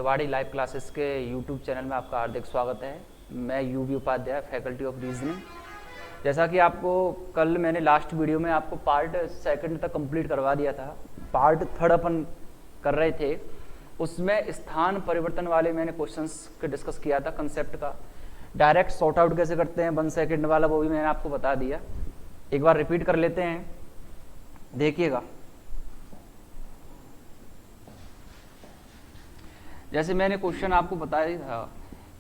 Tiwari live classes के YouTube channel में आपका हार्दिक स्वागत है। मैं UV Upadhyay, faculty of reasoning. जैसा कि आपको कल मैंने लास्ट वीडियो में आपको पार्ट सेकंड तक कंप्लीट करवा दिया था, पार्ट थर्ड अपन कर रहे थे, उसमें स्थान परिवर्तन वाले मैंने क्वेश्चंस के डिस्कस किया था, कंसेप्ट का। डायरेक्ट सॉर्ट आउट कैसे करते हैं 1 सेकंड वाला, वो भी मैंने आपको बता दिया। एक बार रिपीट कर लेते हैं, देखिएगा। जैसे मैंने क्वेश्चन आपको बताया था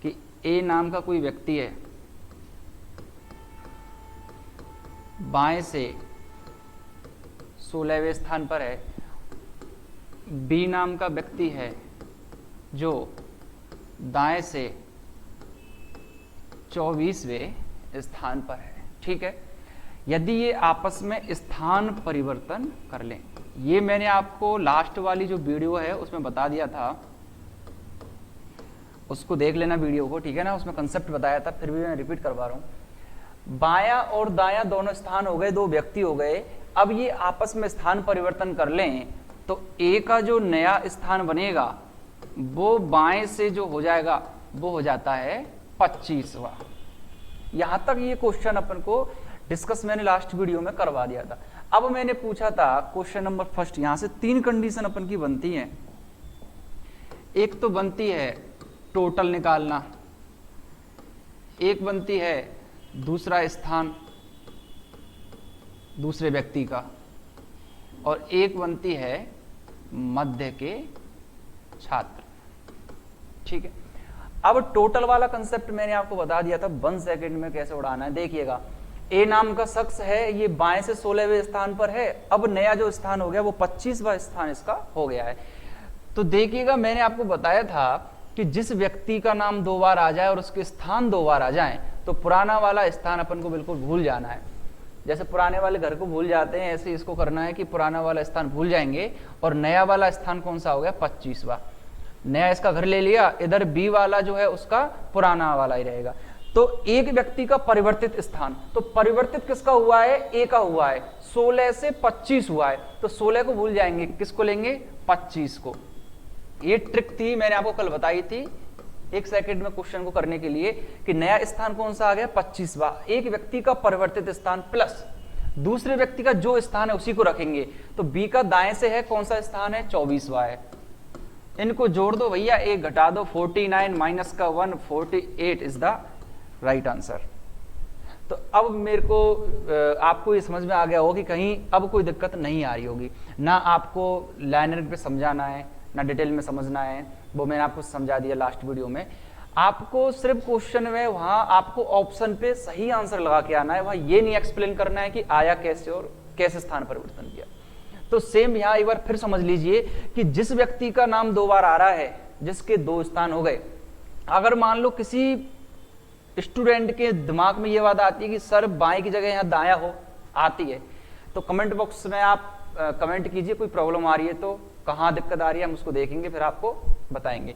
कि ए नाम का कोई व्यक्ति है, बाएं से 16वें स्थान पर है। बी नाम का व्यक्ति है जो दाएं से 24वें स्थान पर है। ठीक है, यदि ये आपस में स्थान परिवर्तन कर लें, ये मैंने आपको लास्ट वाली जो वीडियो है उसमें बता दिया था, उसको देख लेना वीडियो को, ठीक है ना। उसमें कंसेप्ट बताया था, फिर भी मैं रिपीट करवा रहा हूं। बायां और दायां दोनों स्थान हो गए, दो व्यक्ति हो गए। अब ये आपस में स्थान परिवर्तन कर लें तो ए का जो नया स्थान बनेगा वो बाएं से जो हो जाएगा वो हो जाता है 25वां। यहां तक ये क्वेश्चन अपन को डिस्कस मैंने लास्ट वीडियो में करवा दिया था। अब मैंने पूछा था क्वेश्चन नंबर फर्स्ट, यहां से 3 कंडीशन अपन की बनती है। एक तो बनती है टोटल निकालना, एक बनती है दूसरा स्थान दूसरे व्यक्ति का, और एक बनती है मध्य के छात्र। ठीक है, अब टोटल वाला कंसेप्ट मैंने आपको बता दिया था 1 सेकंड में कैसे उड़ाना है। देखिएगा, ए नाम का शख्स है, ये बाएं से 16वें स्थान पर है। अब नया जो स्थान हो गया वो 25वां स्थान इसका हो गया है। तो देखिएगा, मैंने आपको बताया था कि जिस व्यक्ति का नाम 2 बार आ जाए और उसके स्थान 2 बार आ जाएं तो पुराना वाला स्थान अपन को बिल्कुल भूल जाना है। जैसे पुराने वाले घर को भूल जाते हैं, ऐसे इसको करना है कि पुराना वाला स्थान भूल जाएंगे और नया वाला स्थान कौन सा हो गया 25वां। नया इसका घर ले लिया, इधर बी वाला जो है उसका पुराना वाला ही रहेगा। तो एक व्यक्ति का परिवर्तित स्थान, तो परिवर्तित किसका हुआ है, ए का हुआ है, 16 से 25 हुआ है। तो 16 को भूल जाएंगे, किसको लेंगे 25 को। ये ट्रिक थी, मैंने आपको कल बताई थी 1 सेकंड में क्वेश्चन को करने के लिए कि नया स्थान कौन सा आ गया 25वां। एक व्यक्ति का परिवर्तित स्थान प्लस दूसरे व्यक्ति का जो स्थान है उसी को रखेंगे। तो बी का दाएं से है कौन सा स्थान है 24वां है। इनको जोड़ दो भैया, 1 घटा दो, 49 माइनस का 1, 48 इज द राइट आंसर। तो अब मेरे को आपको ये समझ में आ गया होगा कि कहीं अब कोई दिक्कत नहीं आ रही होगी, ना आपको लाइनर पे समझाना है ना डिटेल में समझना है, वो मैंने आपको समझा दिया लास्ट वीडियो में। आपको सिर्फ क्वेश्चन में वहां आपको ऑप्शन पे सही आंसर लगा के आना है, वहां ये नहीं एक्सप्लेन करना है कि आया कैसे और कैसे स्थान परिवर्तन किया। तो सेम यहां एक बार फिर समझ लीजिए कि जिस व्यक्ति का नाम 2 बार आ रहा है, जिसके 2 स्थान हो गए, अगर मान लो किसी स्टूडेंट के दिमाग में ये बात आती है कि सर बाएं की जगह यहां दाया हो, आती है, तो कमेंट बॉक्स में आप कमेंट कीजिए कोई प्रॉब्लम आ रही है तो, कहां दिक्कत आ रही है हम उसको देखेंगे, फिर आपको बताएंगे।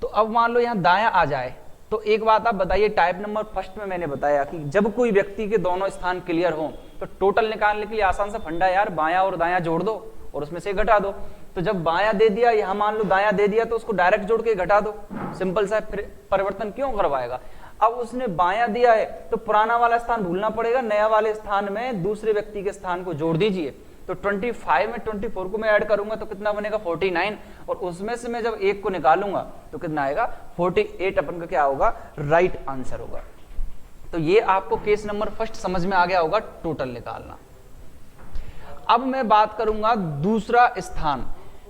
तो अब मान लो यहां दाया आ जाए तो एक बात आप बताइए, टाइप नंबर फर्स्ट में मैंने बताया कि जब कोई व्यक्ति के दोनों स्थान क्लियर हो तो टोटल निकालने के लिए आसान सा फंडा यार, बायां और दायां जोड़ दो और उसमें से घटा दो। तो जब बायां दे दिया, यहां मान लो दायां दे दिया, तो उसको डायरेक्ट जोड़ के घटा दो, सिंपल सा। फिर परिवर्तन क्यों करवाएगा, अब उसने बायां दिया है तो पुराना वाला स्थान भूलना पड़ेगा, नया वाले स्थान में दूसरे व्यक्ति के स्थान को जोड़ दीजिए। तो 25 में 24 को मैं ऐड करूंगा तो कितना बनेगा 49, और उसमें से मैं जब 1 को निकालूंगा तो कितना आएगा 48। अपन का क्या होगा, राइट आंसर होगा। तो ये आपको केस नंबर फर्स्ट समझ में आ गया होगा, टोटल निकालना। अब मैं बात करूंगा दूसरा स्थान,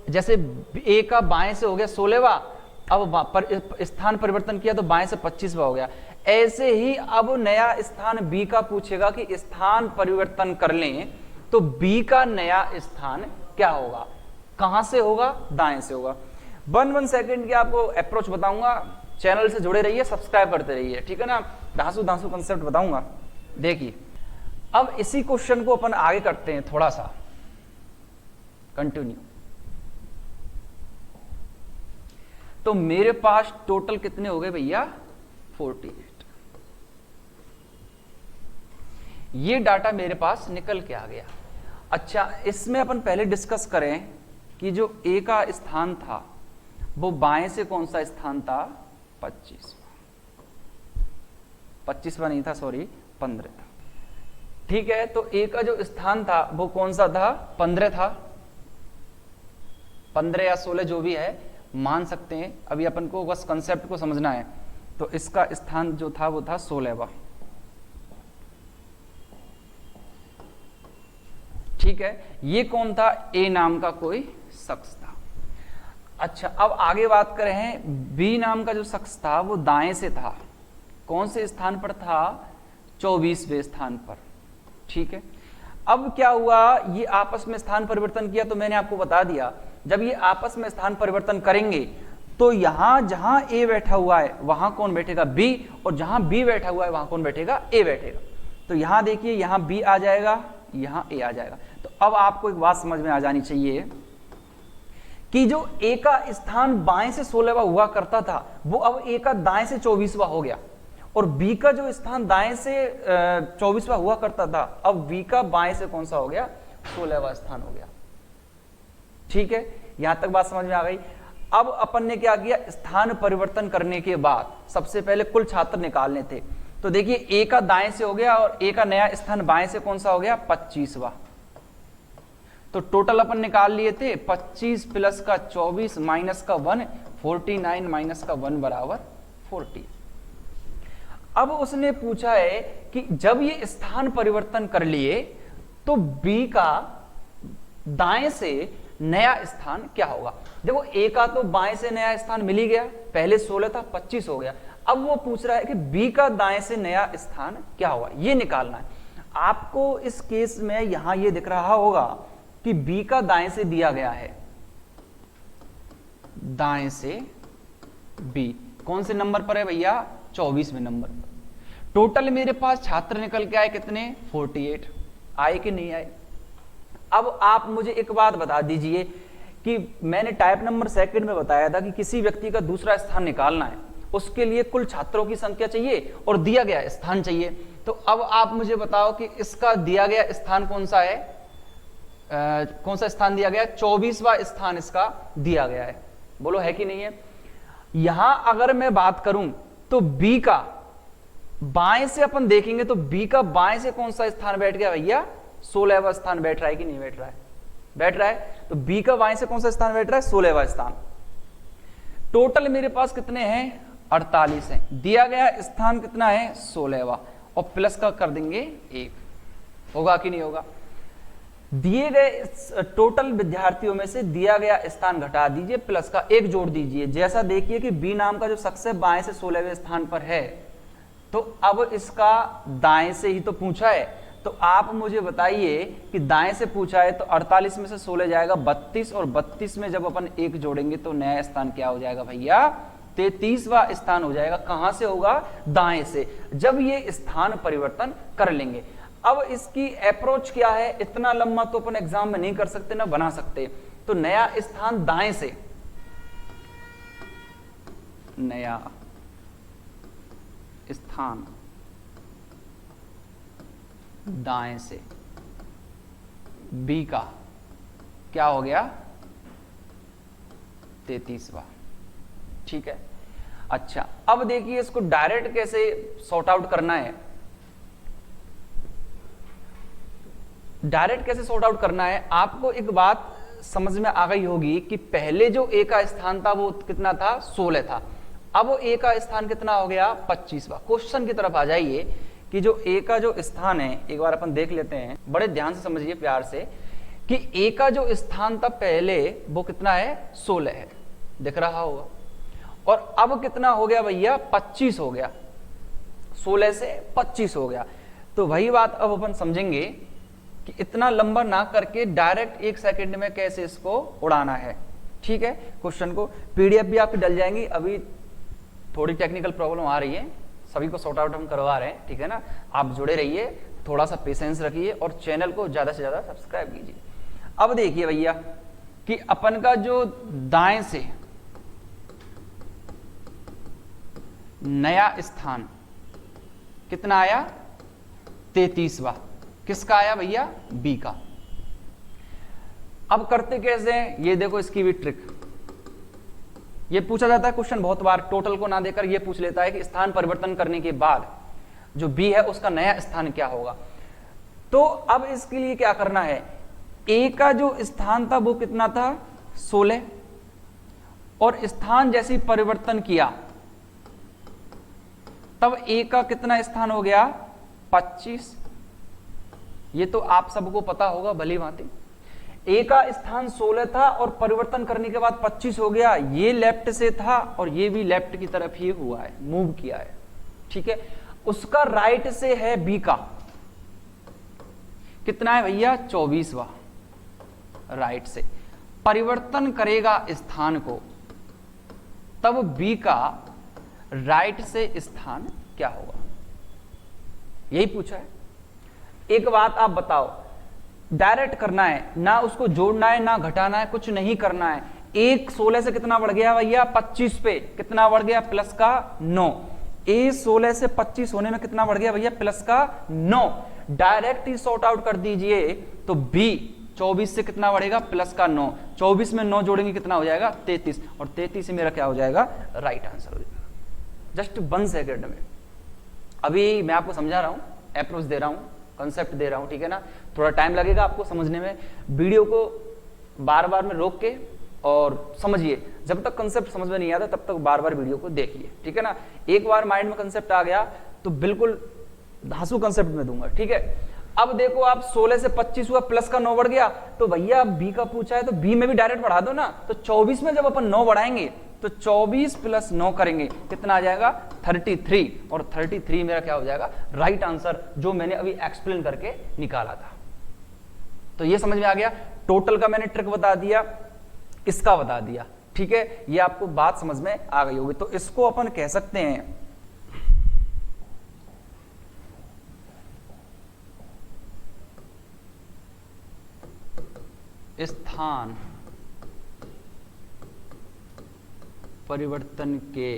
जैसे ए का बाएं से हो गया 16वां, अब स्थान परिवर्तन किया तो बाएं से 25वां हो गया। ऐसे ही अब नया स्थान बी का पूछेगा कि स्थान परिवर्तन कर लें तो बी का नया स्थान क्या होगा, कहां से होगा, दाएं से होगा। 1 सेकंड की आपको अप्रोच बताऊंगा, चैनल से जुड़े रहिए, सब्सक्राइब करते रहिए, ठीक है ना। धांसू धांसू कंसेप्ट बताऊंगा। देखिए, अब इसी क्वेश्चन को अपन आगे करते हैं, थोड़ा सा कंटिन्यू। तो मेरे पास टोटल कितने हो गए भैया 48। ये डाटा मेरे पास निकल के आ गया। अच्छा, इसमें अपन पहले डिस्कस करें कि जो ए का स्थान था, वो बाएं से कौन सा स्थान था? 25वां नहीं था, सॉरी 15 था। ठीक है, तो ए का जो स्थान था वो कौन सा था? 15 था। 15 या 16 जो भी है मान सकते हैं, अभी अपन को बस कंसेप्ट को समझना है। तो इसका स्थान जो था वो था 16वां। ठीक है, ये कौन था? ए नाम का कोई शख्स था। अच्छा, अब आगे बात करें, बी नाम का जो शख्स था वो दाएं से था। कौन से स्थान पर था? 24वें स्थान पर। ठीक है, अब क्या हुआ, ये आपस में स्थान परिवर्तन किया, तो मैंने आपको बता दिया जब ये आपस में स्थान परिवर्तन करेंगे तो यहां जहां ए बैठा हुआ है वहां कौन बैठेगा? बी, और जहां बी बैठा हुआ है वहां कौन बैठेगा? ए बैठेगा। तो यहां देखिए, यहां बी आ जाएगा, यहां ए आ जाएगा। तो अब आपको एक बात समझ में आ जानी चाहिए कि जो ए का स्थान बाएं से 16वां हुआ करता था वो अब ए का दाएं से 24वां हो गया, और बी का जो स्थान दाएं से 24वां हुआ करता था अब बी का बाएं से कौन सा हो गया? 16वां स्थान हो गया। ठीक है, यहां तक बात समझ में आ गई। अब अपन ने क्या किया, स्थान परिवर्तन करने के बाद सबसे पहले कुल छात्र निकालने थे। तो देखिए, ए का दाएं से हो गया और ए का नया स्थान बाएं से कौन सा हो गया? 25वां। तो टोटल अपन निकाल लिए थे 25 प्लस का 24 माइनस का 1, 49 माइनस का 1 बराबर 40। अब उसने पूछा है कि जब ये स्थान परिवर्तन कर लिए तो बी का दाएं से नया स्थान क्या होगा? देखो, ए का तो बाएं से नया स्थान मिल ही गया, पहले 16 था 25 हो गया। अब वो पूछ रहा है कि बी का दाएं से नया स्थान क्या होगा, ये निकालना है आपको। इस केस में यहां ये दिख रहा होगा कि बी का दाएं से दिया गया है, दाएं से बी कौन से नंबर पर है भैया? 24वें नंबर पर। टोटल मेरे पास छात्र निकल के आए कितने? 48। आए कि नहीं आए? अब आप मुझे एक बात बता दीजिए कि मैंने टाइप नंबर सेकंड में बताया था कि किसी व्यक्ति का दूसरा स्थान निकालना है, उसके लिए कुल छात्रों की संख्या चाहिए और दिया गया स्थान चाहिए। तो अब आप मुझे बताओ कि इसका दिया गया स्थान कौन सा है? कौन सा स्थान दिया गया? 24वां स्थान इसका दिया गया है। बोलो है कि नहीं है? यहां अगर मैं बात करूं तो बी का बाएं से अपन देखेंगे तो बी का बाएं से कौन सा स्थान बैठ गया भैया? 16वां स्थान बैठ रहा है कि नहीं बैठ रहा है? बैठ रहा है। तो बी का बाएं से कौन सा स्थान बैठ रहा है? 16वां स्थान। टोटल मेरे पास कितने हैं? 48 हैं। दिया गया स्थान कितना है? 16वां, और प्लस का कर देंगे 1। होगा कि नहीं होगा? दिए गए टोटल विद्यार्थियों में से दिया गया स्थान घटा दीजिए, प्लस का 1 जोड़ दीजिए। जैसा देखिए कि बी नाम का जो शख्स है बाएं से 16वें स्थान पर है, तो अब इसका दाएं से ही तो पूछा है। तो आप मुझे बताइए कि दाएं से पूछा है तो 48 में से 16 जाएगा 32, और 32 में जब अपन 1 जोड़ेंगे तो नया स्थान क्या हो जाएगा भैया? 33वां स्थान हो जाएगा। कहां से होगा? दाएं से, जब ये स्थान परिवर्तन कर लेंगे। अब इसकी अप्रोच क्या है? इतना लंबा तो अपन एग्जाम में नहीं कर सकते ना बना सकते। तो नया स्थान दाएं से, नया स्थान दाएं से बी का क्या हो गया? 33वां। ठीक है, अच्छा अब देखिए इसको डायरेक्ट कैसे सॉर्ट आउट करना है। डायरेक्ट कैसे सॉर्ट आउट करना है, आपको एक बात समझ में आ गई होगी कि पहले जो ए का स्थान था वो कितना था? 16 था। अब वो ए का स्थान कितना हो गया? 25वां। क्वेश्चन की तरफ आ जाइए कि जो ए का जो स्थान है, एक बार अपन देख लेते हैं, बड़े ध्यान से समझिए प्यार से, कि ए का जो स्थान था पहले वो कितना है? 16 है, दिख रहा होगा। और अब कितना हो गया भैया? 25 हो गया। 16 से 25 हो गया। तो वही बात अब अपन समझेंगे कि इतना लंबा ना करके डायरेक्ट 1 सेकंड में कैसे इसको उड़ाना है। ठीक है, क्वेश्चन को पीडीएफ भी आपकी डल जाएंगी। अभी थोड़ी टेक्निकल प्रॉब्लम आ रही है, सभी को सॉर्ट आउट हम करवा रहे हैं। ठीक है ना, आप जुड़े रहिए, थोड़ा सा पेशेंस रखिए और चैनल को ज्यादा से ज्यादा सब्सक्राइब कीजिए। अब देखिए भैया कि अपन का जो दाएं से नया स्थान कितना आया? 33वां। किसका आया भैया? बी का। अब करते कैसे हैं? ये देखो इसकी भी ट्रिक। ये पूछा जाता है क्वेश्चन बहुत बार, टोटल को ना देकर ये पूछ लेता है कि स्थान परिवर्तन करने के बाद जो बी है उसका नया स्थान क्या होगा। तो अब इसके लिए क्या करना है, ए का जो स्थान था वो कितना था 16, और स्थान जैसे परिवर्तन किया तब ए का कितना स्थान हो गया 25। ये तो आप सबको पता होगा भली भांति। ए का स्थान 16 था और परिवर्तन करने के बाद 25 हो गया। ये लेफ्ट से था और ये भी लेफ्ट की तरफ ही हुआ है, मूव किया है, ठीक है। उसका राइट से है बी का कितना है भैया 24वां, राइट से परिवर्तन करेगा स्थान को तब बी का राइट से स्थान क्या होगा, यही पूछा है। एक बात आप बताओ, डायरेक्ट करना है, ना उसको जोड़ना है ना घटाना है, कुछ नहीं करना है। एक 16 से कितना बढ़ गया भैया 25 पे कितना बढ़ गया प्लस का 9। ए 16 से 25 होने में कितना बढ़ गया भैया प्लस का 9। डायरेक्ट ही सॉर्ट आउट कर दीजिए तो बी 24 से कितना बढ़ेगा प्लस का 9। 24 में 9 जोड़ेंगे कितना हो जाएगा 33, और 33 से मेरा क्या हो जाएगा राइट आंसर हो जाएगा। जस्ट 1 सेकेंड में अभी मैं आपको समझा रहा हूं, अप्रोच दे रहा हूं, कंसेप्ट दे रहा हूं, ठीक है ना। थोड़ा टाइम लगेगा आपको समझने में, वीडियो को बार बार में रोक के और समझिए। जब तक कंसेप्ट समझ में नहीं आता तब तक बार बार वीडियो को देखिए, ठीक है ना। एक बार माइंड में कंसेप्ट आ गया तो बिल्कुल धांसू कंसेप्ट में दूंगा, ठीक है। अब देखो आप 16 से 25 हुआ, प्लस का 9 बढ़ गया, तो भैया बी का पूछा है तो बी में भी डायरेक्ट बढ़ा दो ना। तो 24 में जब अपन 9 बढ़ाएंगे तो 24 प्लस 9 करेंगे कितना आ जाएगा 33, और 33 मेरा क्या हो जाएगा राइट आंसर, जो मैंने अभी एक्सप्लेन करके निकाला था। तो ये समझ में आ गया। टोटल का मैंने ट्रिक बता दिया, इसका बता दिया, ठीक है। ये आपको बात समझ में आ गई होगी। तो इसको अपन कह सकते हैं स्थान परिवर्तन के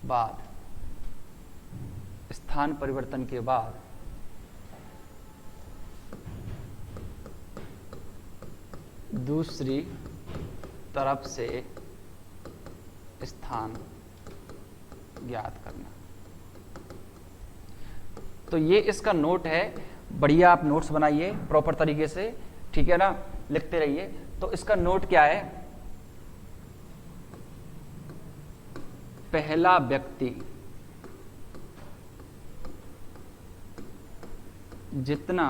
बाद, स्थान परिवर्तन के बाद दूसरी तरफ से स्थान ज्ञात करना। तो ये इसका नोट है, बढ़िया आप नोट्स बनाइए प्रॉपर तरीके से, ठीक है ना, लिखते रहिए। तो इसका नोट क्या है, पहला व्यक्ति जितना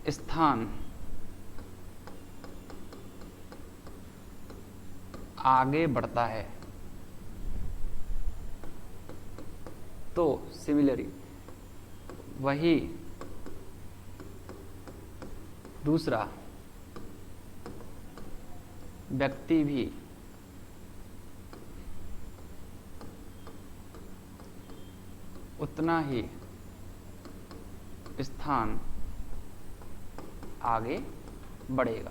स्थान आगे बढ़ता है तो सिमिलरली वही दूसरा व्यक्ति भी उतना ही स्थान आगे बढ़ेगा।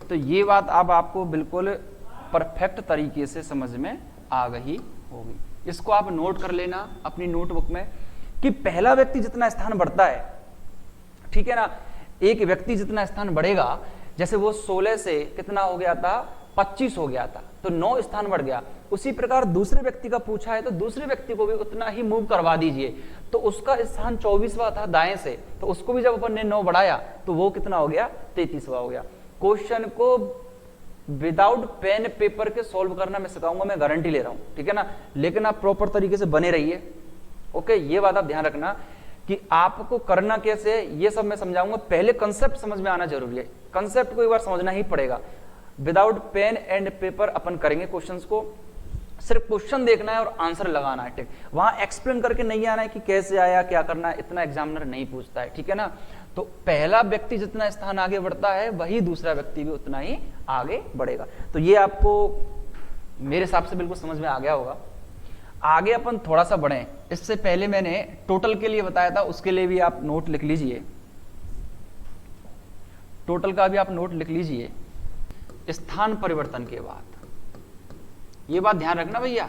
तो ये बात अब आपको बिल्कुल परफेक्ट तरीके से समझ में आ गई होगी। इसको आप नोट कर लेना अपनी नोटबुक में कि पहला व्यक्ति जितना स्थान बढ़ता है, ठीक है ना, एक व्यक्ति जितना स्थान बढ़ेगा, जैसे वो 16 से कितना हो गया था 25 हो गया था, तो 9 स्थान बढ़ गया। उसी प्रकार दूसरे व्यक्ति का पूछा है तो दूसरे व्यक्ति को भी उतना ही मूव करवा दीजिए। तो उसका स्थान 24वां था दाएं से, तो उसको भी जब अपन ने 9 बढ़ाया तो वो कितना हो गया 33वां हो गया। क्वेश्चन को विदाउट पेन पेपर के सॉल्व करना मैं सिखाऊंगा, मैं गारंटी ले रहा हूं, ठीक है ना। लेकिन आप प्रॉपर तरीके से बने रहिए, ओके। ये बात आप ध्यान रखना कि आपको करना कैसे, ये सब मैं समझाऊंगा। पहले कंसेप्ट समझ में आना जरूरी है, कंसेप्ट को एक बार समझना ही पड़ेगा। विदाउट पेन एंड पेपर अपन करेंगे क्वेश्चंस को, सिर्फ क्वेश्चन देखना है और आंसर लगाना है, ठीक। वहां एक्सप्लेन करके नहीं आना है कि कैसे आया क्या करना है, इतना एग्जामिनर नहीं पूछता है, ठीक है ना। तो पहला व्यक्ति जितना स्थान आगे बढ़ता है वही दूसरा व्यक्ति भी उतना ही आगे बढ़ेगा। तो ये आपको मेरे हिसाब से बिल्कुल समझ में आ गया होगा। आगे अपन थोड़ा सा बढ़े, इससे पहले मैंने टोटल के लिए बताया था, उसके लिए भी आप नोट लिख लीजिए, टोटल का भी आप नोट लिख लीजिए। स्थान परिवर्तन के बाद ये बात ध्यान रखना भैया,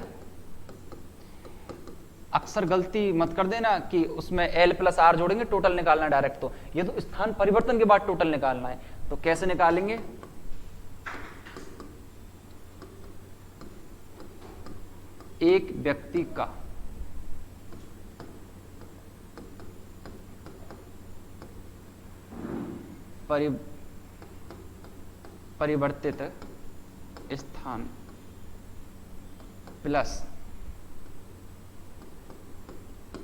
अक्सर गलती मत कर देना कि उसमें L + R जोड़ेंगे टोटल निकालना डायरेक्ट। तो ये तो स्थान परिवर्तन के बाद टोटल निकालना है, तो कैसे निकालेंगे, एक व्यक्ति का परिवर्तित स्थान प्लस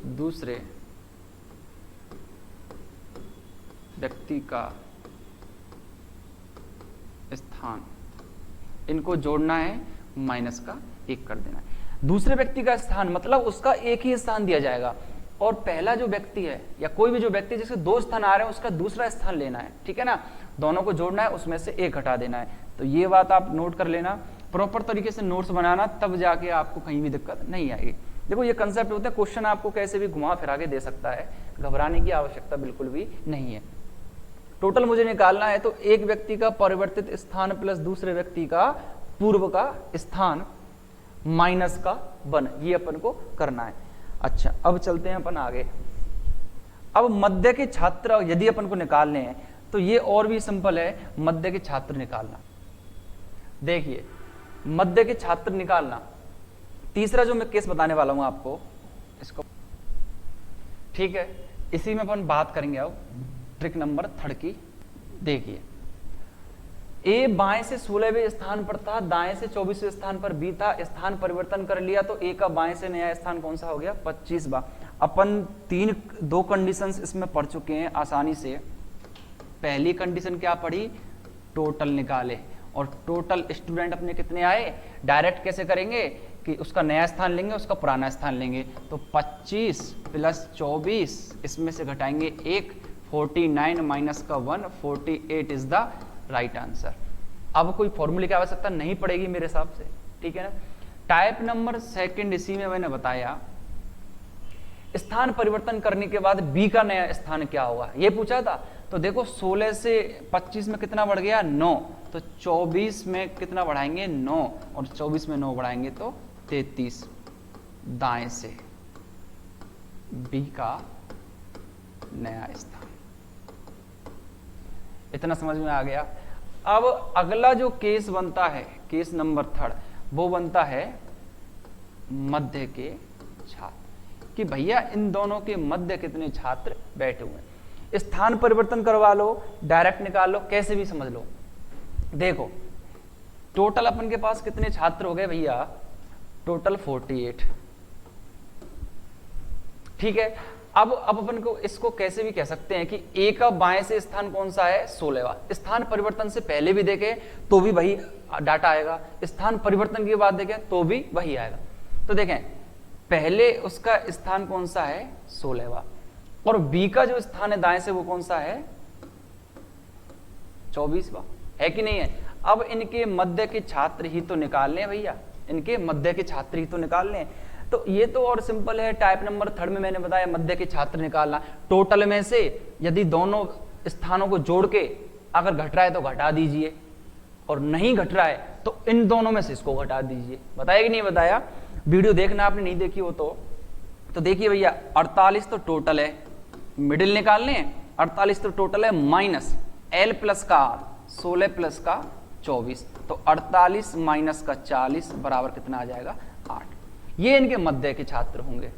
दूसरे व्यक्ति का स्थान, इनको जोड़ना है, माइनस का 1 कर देना है। दूसरे व्यक्ति का स्थान मतलब उसका एक ही स्थान दिया जाएगा, और पहला जो व्यक्ति है या कोई भी जो व्यक्ति जिसके 2 स्थान आ रहे हैं उसका दूसरा स्थान लेना है, ठीक है ना। दोनों को जोड़ना है, उसमें से 1 घटा देना है। तो ये बात आप नोट कर लेना, प्रॉपर तरीके से नोट्स बनाना, तब जाके आपको कहीं भी दिक्कत नहीं आएगी। देखो ये कंसेप्ट होता है, क्वेश्चन आपको कैसे भी घुमा फिरा के दे सकता है, घबराने की आवश्यकता बिल्कुल भी नहीं है। टोटल मुझे निकालना है, तो एक व्यक्ति का परिवर्तित स्थान प्लस दूसरे व्यक्ति का पूर्व का स्थान माइनस का 1, ये अपन को करना है। अच्छा, अब चलते हैं अपन आगे। अब मध्य के छात्र यदि अपन को निकालने हैं तो ये और भी सिंपल है, मध्य के छात्र निकालना। देखिए मध्य के छात्र निकालना, तीसरा जो मैं केस बताने वाला हूं आपको, इसको ठीक है, इसी में अपन बात करेंगे। अब ट्रिक नंबर 3 की देखिए, ए बाएं से 16वें स्थान पर था, दाएं से 24वें स्थान पर बी था, स्थान परिवर्तन कर लिया तो ए का बाएं से नया स्थान कौन सा हो गया, 25वां। अपन 2 कंडीशंस इसमें पढ़ चुके हैं आसानी से। पहली कंडीशन क्या पढ़ी, टोटल निकाले, और टोटल स्टूडेंट अपने कितने आए, डायरेक्ट कैसे करेंगे कि उसका नया स्थान लेंगे, उसका पुराना स्थान लेंगे, तो 25 प्लस 24, इसमें से घटाएंगे 1, 49 माइनस का 1, 48 इज द राइट आंसर। अब कोई फॉर्मूले की आवश्यकता नहीं पड़ेगी मेरे हिसाब से, ठीक है ना। टाइप नंबर 2 इसी में मैंने बताया, स्थान परिवर्तन करने के बाद बी का नया स्थान क्या होगा, ये पूछा था। तो देखो 16 से 25 में कितना बढ़ गया, 9, तो 24 में कितना बढ़ाएंगे, 9, और 24 में 9 बढ़ाएंगे तो 33, दाएं से बी का नया स्थान। इतना समझ में आ गया। अब अगला जो केस बनता है, केस नंबर 3, वो बनता है मध्य के छात्र, कि भैया इन दोनों के मध्य कितने छात्र बैठे हुए हैं। स्थान परिवर्तन करवा लो, डायरेक्ट निकाल लो, कैसे भी समझ लो। देखो टोटल अपन के पास कितने छात्र हो गए भैया, टोटल 48, ठीक है। अब अपन को इसको कैसे भी कह सकते हैं कि ए का बाएं से स्थान कौन सा है, 16वां। स्थान परिवर्तन से पहले भी देखे तो भी वही डाटा आएगा, स्थान परिवर्तन के बाद देखें तो भी वही आएगा। तो देखें पहले उसका स्थान कौन सा है, 16वां, और बी का जो स्थान है दाएं से वो कौन सा है, 24वां, है कि नहीं है। अब इनके मध्य के छात्र ही तो निकालने हैं भैया, इनके मध्य के छात्र ही तो निकालने हैं। तो ये तो और सिंपल है। टाइप नंबर 3 में मैंने बताया मध्य के छात्र निकालना, टोटल में से यदि दोनों स्थानों को जोड़ के अगर घट रहा है तो घटा दीजिए, और नहीं घट रहा है तो इन दोनों में से इसको घटा दीजिए। बताया कि नहीं बताया, वीडियो देखना आपने नहीं देखी हो तो देखिए भैया 48 तो टोटल है, मिडिल निकालने हैं, 48 तो टोटल है, माइनस एल प्लस का आर, 16 प्लस का 24, तो 48 माइनस का 40 बराबर कितना आ जाएगा, 8। ये इनके मध्य के छात्र होंगे।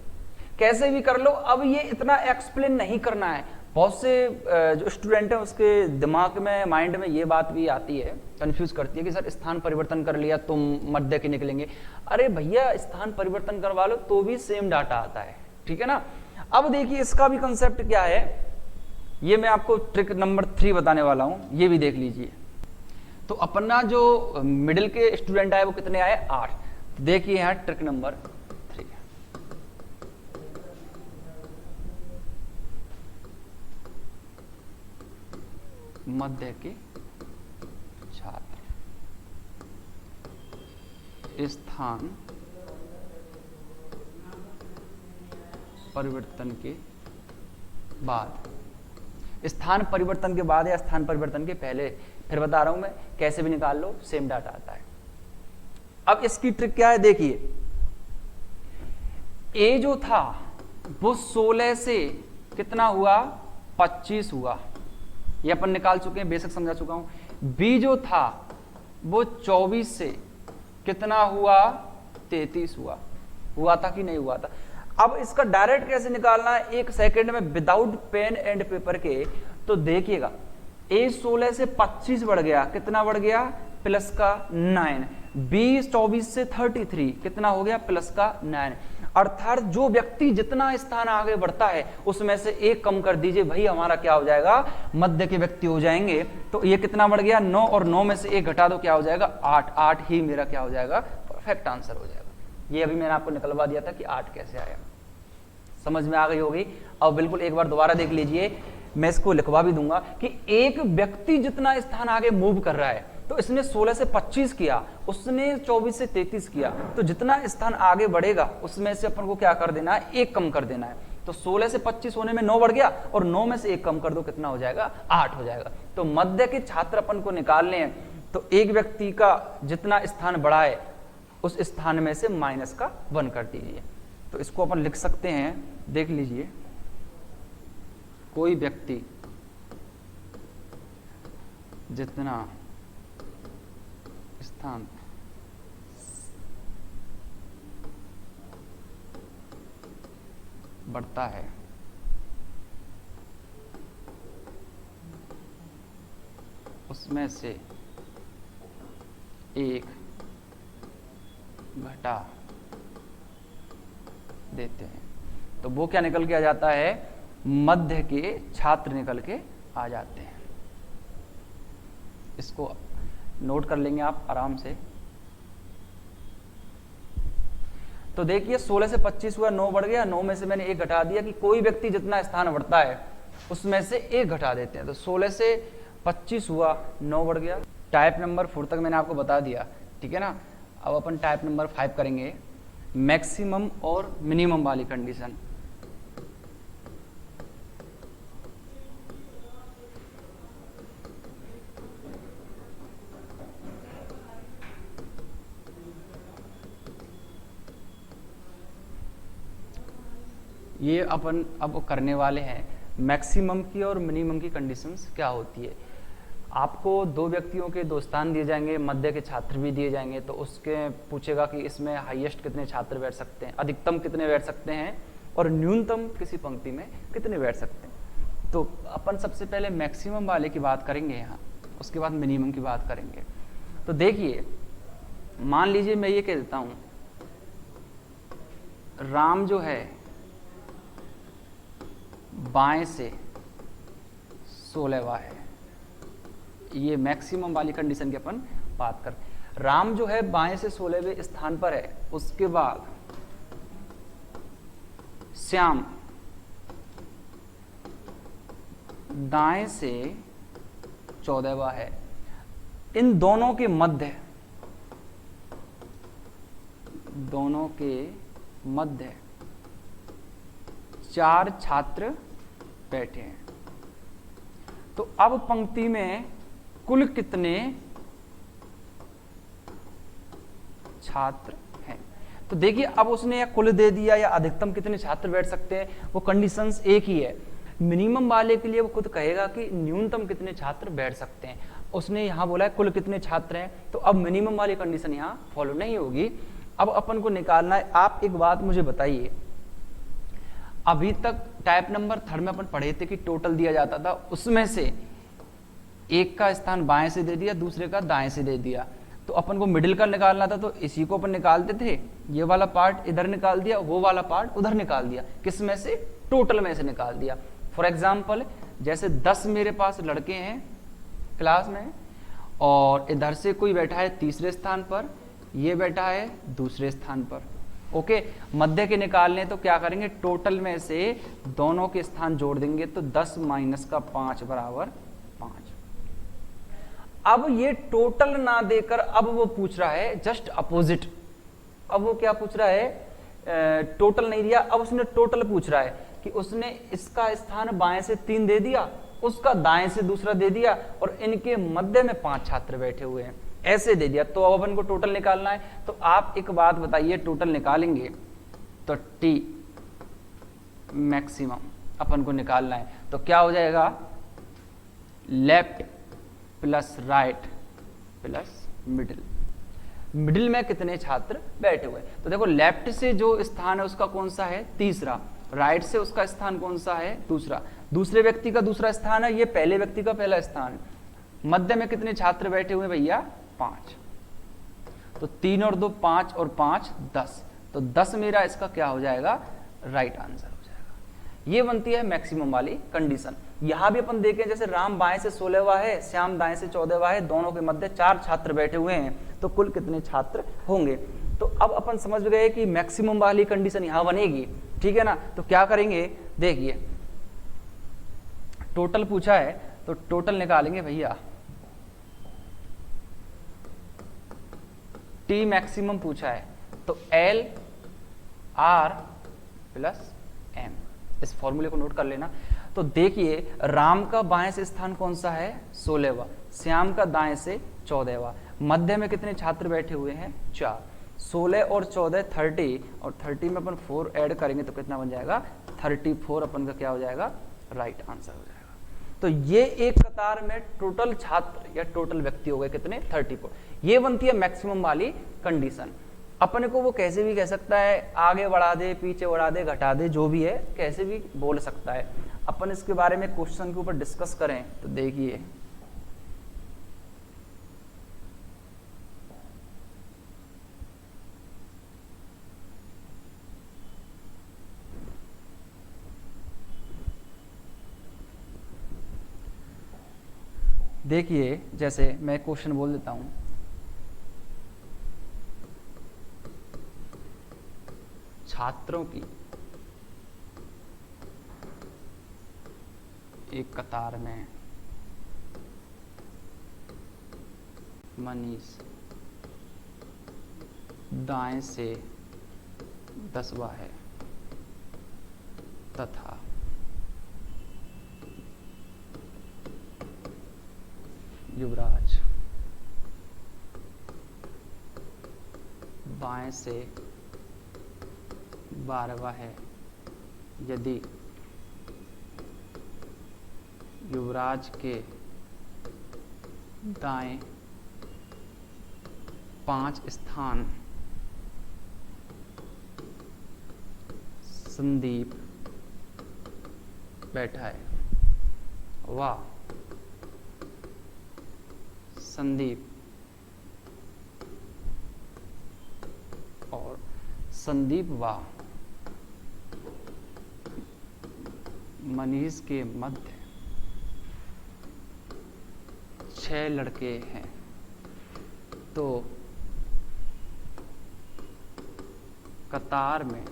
कैसे भी कर लो, अब ये इतना एक्सप्लेन नहीं करना है। बहुत से जो स्टूडेंट है उसके दिमाग में, माइंड में ये बात भी आती है, कंफ्यूज करती है कि सर स्थान परिवर्तन कर लिया तो मध्य के निकलेंगे। अरे भैया स्थान परिवर्तन करवा लो तो भी सेम डाटा आता है, ठीक है ना। अब देखिए इसका भी कंसेप्ट क्या है, ये मैं आपको ट्रिक नंबर 3 बताने वाला हूं, ये भी देख लीजिए। तो अपना जो मिडिल के स्टूडेंट आए वो कितने आए, 8। देखिए यहां ट्रिक नंबर 3, मध्य के छात्र स्थान परिवर्तन के बाद, स्थान परिवर्तन के बाद या स्थान परिवर्तन के पहले, फिर बता रहा हूं मैं, कैसे भी निकाल लो सेम डाटा आता है। अब इसकी ट्रिक क्या है, देखिए ए जो था वो 16 से कितना हुआ, 25 हुआ, ये अपन निकाल चुके हैं, बेसिक समझा चुका हूं। बी जो था वो 24 से कितना हुआ, 33 हुआ, हुआ था कि नहीं हुआ था। अब इसका डायरेक्ट कैसे निकालना है 1 सेकंड में विदाउट पेन एंड पेपर के, तो देखिएगा A 16 से 25 बढ़ गया, कितना बढ़ गया प्लस का 9, B 24 से 33 कितना हो गया प्लस का 9, अर्थात जो व्यक्ति जितना स्थान आगे बढ़ता है उसमें से एक कम कर दीजिए, भाई हमारा क्या हो जाएगा मध्य के व्यक्ति हो जाएंगे। तो ये कितना बढ़ गया 9 और 9 में से एक घटा दो क्या हो जाएगा 8, 8 ही मेरा क्या हो जाएगा परफेक्ट आंसर हो जाएगा। ये अभी मैंने आपको निकलवा दिया था कि 8 कैसे आया, समझ में आ गई होगी। अब बिल्कुल एक बार दोबारा देख लीजिए, मैं इसको लिखवा भी दूंगा कि एक व्यक्ति जितना स्थान आगे मूव कर रहा है, तो इसने 16 से 25 किया, उसने 24 से 33 किया, तो जितना स्थान आगे बढ़ेगा उसमें से अपन को क्या कर देना है एक कम कर देना है। तो 16 से 25 होने में 9 बढ़ गया और 9 में से एक कम कर दो कितना हो जाएगा 8 हो जाएगा। तो मध्य के छात्र अपन को निकालने हैं, तो एक व्यक्ति का जितना स्थान बढ़ा है उस स्थान में से माइनस का 1 कर दीजिए। तो इसको अपन लिख सकते हैं, देख लीजिए, कोई व्यक्ति जितना स्थान बढ़ता है उसमें से एक घटा देते हैं, तो वो क्या निकल के आ जाता है मध्य के छात्र निकल के आ जाते हैं। इसको नोट कर लेंगे आप आराम से। तो देखिए 16 से 25 हुआ, 9 बढ़ गया, 9 में से मैंने एक घटा दिया कि कोई व्यक्ति जितना स्थान बढ़ता है उसमें से एक घटा देते हैं। तो 16 से 25 हुआ, 9 बढ़ गया। टाइप नंबर 4 तक मैंने आपको बता दिया, ठीक है ना। अब अपन टाइप नंबर 5 करेंगे, मैक्सिमम और मिनिमम वाली कंडीशन। ये अपन अब करने वाले हैं मैक्सिमम की और मिनिमम की कंडीशंस क्या होती है। आपको दो व्यक्तियों के दो स्थान दिए जाएंगे, मध्य के छात्र भी दिए जाएंगे, तो उसके पूछेगा कि इसमें हाईएस्ट कितने छात्र बैठ सकते हैं, अधिकतम कितने बैठ सकते हैं और न्यूनतम किसी पंक्ति में कितने बैठ सकते हैं। तो अपन सबसे पहले मैक्सिमम वाले की बात करेंगे यहाँ, उसके बाद मिनिमम की बात करेंगे। तो देखिए मान लीजिए मैं ये कह देता हूँ राम जो है बाएं से 16वां है, ये मैक्सिमम वाली कंडीशन की अपन बात कर। राम जो है बाएं से 16वें स्थान पर है, उसके बाद श्याम दाएं से 14वां है। इन दोनों के मध्य, दोनों के मध्य 4 छात्र बैठे हैं। तो अब पंक्ति में कुल कितने छात्र हैं। तो देखिए अब उसने या कुल दे दिया या अधिकतम कितने छात्र बैठ सकते हैं, वो कंडीशंस एक ही है। मिनिमम वाले के लिए वो खुद कहेगा कि न्यूनतम कितने छात्र बैठ सकते हैं, उसने यहां बोला है कुल कितने छात्र हैं, तो अब मिनिमम वाली कंडीशन यहां फॉलो नहीं होगी। अब अपन को निकालना है। आप एक बात मुझे बताइए, अभी तक टाइप नंबर 3 में अपन पढ़े थे कि टोटल दिया जाता था, उसमें से एक का स्थान बाएं से दे दिया, दूसरे का दाएं से दे दिया, तो अपन को मिडिल का निकालना था, तो इसी को अपन निकालते थे। ये वाला पार्ट इधर निकाल दिया, वो वाला पार्ट उधर निकाल दिया, किस में से टोटल में से निकाल दिया। फॉर एग्जाम्पल जैसे 10 मेरे पास लड़के हैं क्लास में, और इधर से कोई बैठा है तीसरे स्थान पर, ये बैठा है दूसरे स्थान पर। ओके, मध्य के निकालने तो क्या करेंगे, टोटल में से दोनों के स्थान जोड़ देंगे, तो 10 माइनस का 5 बराबर 5। अब ये टोटल ना देकर अब वो पूछ रहा है जस्ट अपोजिट। अब वो क्या पूछ रहा है, टोटल नहीं दिया, अब उसने टोटल पूछ रहा है कि उसने इसका स्थान बाएं से 3 दे दिया, उसका दाएं से दूसरा दे दिया, और इनके मध्य में 5 छात्र बैठे हुए हैं, ऐसे दे दिया। तो अब अपन को टोटल निकालना है। तो आप एक बात बताइए, टोटल निकालेंगे तो टी मैक्सिमम अपन को निकालना है, तो क्या हो जाएगा, left plus right plus middle. Middle में कितने छात्र बैठे हुए। तो देखो लेफ्ट से जो स्थान है उसका कौन सा है, तीसरा, राइट से उसका स्थान कौन सा है, दूसरा, दूसरे व्यक्ति का दूसरा स्थान है, ये पहले व्यक्ति का पहला स्थान। मध्य में कितने छात्र बैठे हुए भैया, 5। तो 3 और 2 5 और 5 10, तो 10 मेरा इसका क्या हो जाएगा, राइट आंसर हो जाएगा। ये बनती है मैक्सिमम वाली कंडीशन। यहां भी अपन देखें जैसे राम बाएं से 16वां है, श्याम दाएं से 14वां है, दोनों के मध्य 4 छात्र बैठे हुए हैं, तो कुल कितने छात्र होंगे। तो अब अपन समझ गए कि मैक्सिमम वाली कंडीशन यहां बनेगी, ठीक है ना। तो क्या करेंगे, देखिए टोटल पूछा है तो टोटल निकालेंगे भैया, टी मैक्सिमम पूछा है तो एल आर प्लस एम, इस फॉर्मूले को नोट कर लेना। तो देखिए राम का बाएं से स्थान कौन सा है, 16वां, श्याम का दाएं से 14वां, मध्य में कितने छात्र बैठे हुए हैं, 4, 16 और 14 30, और 30 में अपन 4 ऐड करेंगे तो कितना बन जाएगा, 34 अपन का क्या हो जाएगा, राइट आंसर हो जाएगा। तो ये एक कतार में टोटल छात्र या टोटल व्यक्ति हो गए कितने, 34। ये बनती है मैक्सिमम वाली कंडीशन। अपने को वो कैसे भी कह सकता है, आगे बढ़ा दे, पीछे बढ़ा दे, घटा दे, जो भी है कैसे भी बोल सकता है। अपन इसके बारे में क्वेश्चन के ऊपर डिस्कस करें तो देखिए देखिए जैसे मैं क्वेश्चन बोल देता हूं, छात्रों की एक कतार में मनीष दाएं से 10वां है तथा युवराज बाएं से 12वां है। यदि युवराज के दाएं 5 स्थान संदीप बैठा है, वाह संदीप और संदीप व मनीष के मध्य 6 लड़के हैं, तो कतार में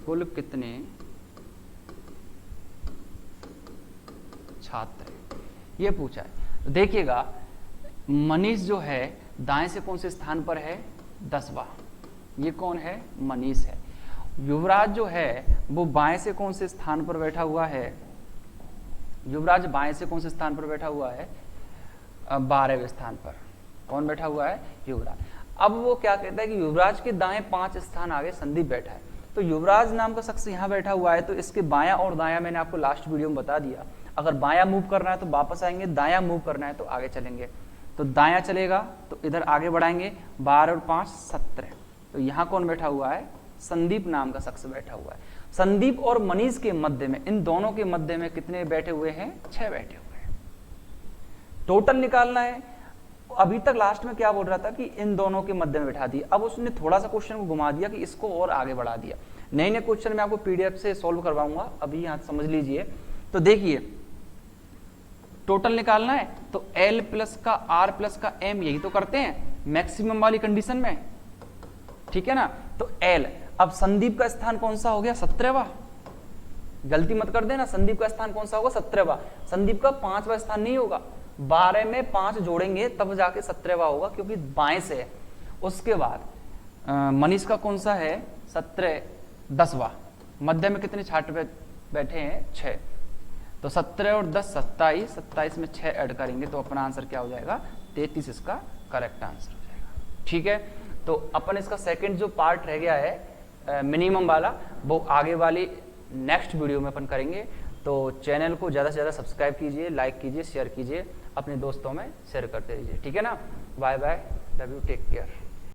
कुल कितने छात्र हैं, ये पूछा है। देखिएगा मनीष जो है दाएं से कौन से स्थान पर है, 10वां, ये कौन है, मनीष है। युवराज जो है वो बाएं से कौन से स्थान पर बैठा हुआ है, युवराज बाएं से कौन से स्थान पर बैठा हुआ है, 12वें स्थान पर। कौन बैठा हुआ है, युवराज। अब वो क्या कहता है कि युवराज के दाएं 5 स्थान आगे संदीप बैठा है, तो युवराज नाम का शख्स यहाँ बैठा हुआ है, तो इसके बायां और दायां मैंने आपको लास्ट वीडियो में बता दिया। अगर बायां मूव करना है तो वापस आएंगे, दायां मूव करना है तो आगे चलेंगे। तो दायां चलेगा तो इधर आगे बढ़ाएंगे, 12 और 5 17, तो यहाँ कौन बैठा हुआ है, संदीप नाम का शख्स बैठा हुआ है। संदीप और मनीष के मध्य में, इन दोनों के मध्य में कितने बैठे हुए हैं, 6 बैठे हुए हैं। टोटल निकालना है। अभी तक लास्ट में क्या बोल रहा था कि इन दोनों के मध्य में बैठा दिया, अब उसने थोड़ा सा क्वेश्चन को घुमा दिया कि इसको और आगे बढ़ा दिया। नए नए क्वेश्चन मैं आपको पीडीएफ से सॉल्व करवाऊंगा, अभी यहाँ समझ लीजिए। तो देखिए टोटल निकालना है तो L प्लस का R प्लस का M, यही तो करते हैं मैक्सिमम वाली कंडीशन में, ठीक है ना। तो L, अब संदीप का स्थान कौन सा हो गया, 17वां, गलती मत कर देना, संदीप का स्थान कौन सा होगा, 17वां। संदीप का 5वां स्थान नहीं होगा, 12 में 5 जोड़ेंगे तब जाके 17वां होगा, क्योंकि बाएं से है। उसके बाद मनीष का कौन सा है, 17, 10वां। मध्य में कितने छात्र बैठे हैं, 6, तो 17 और 10 27, 27 में 6 ऐड करेंगे तो अपना आंसर क्या हो जाएगा, 33 इसका करेक्ट आंसर हो जाएगा। ठीक है, तो अपन इसका सेकंड जो पार्ट रह गया है मिनिमम वाला, वो आगे वाली नेक्स्ट वीडियो में अपन करेंगे। तो चैनल को ज़्यादा से ज़्यादा सब्सक्राइब कीजिए, लाइक कीजिए, शेयर कीजिए। अपने दोस्तों में शेयर करते रहिए, ठीक है ना। Bye bye, love you, take care.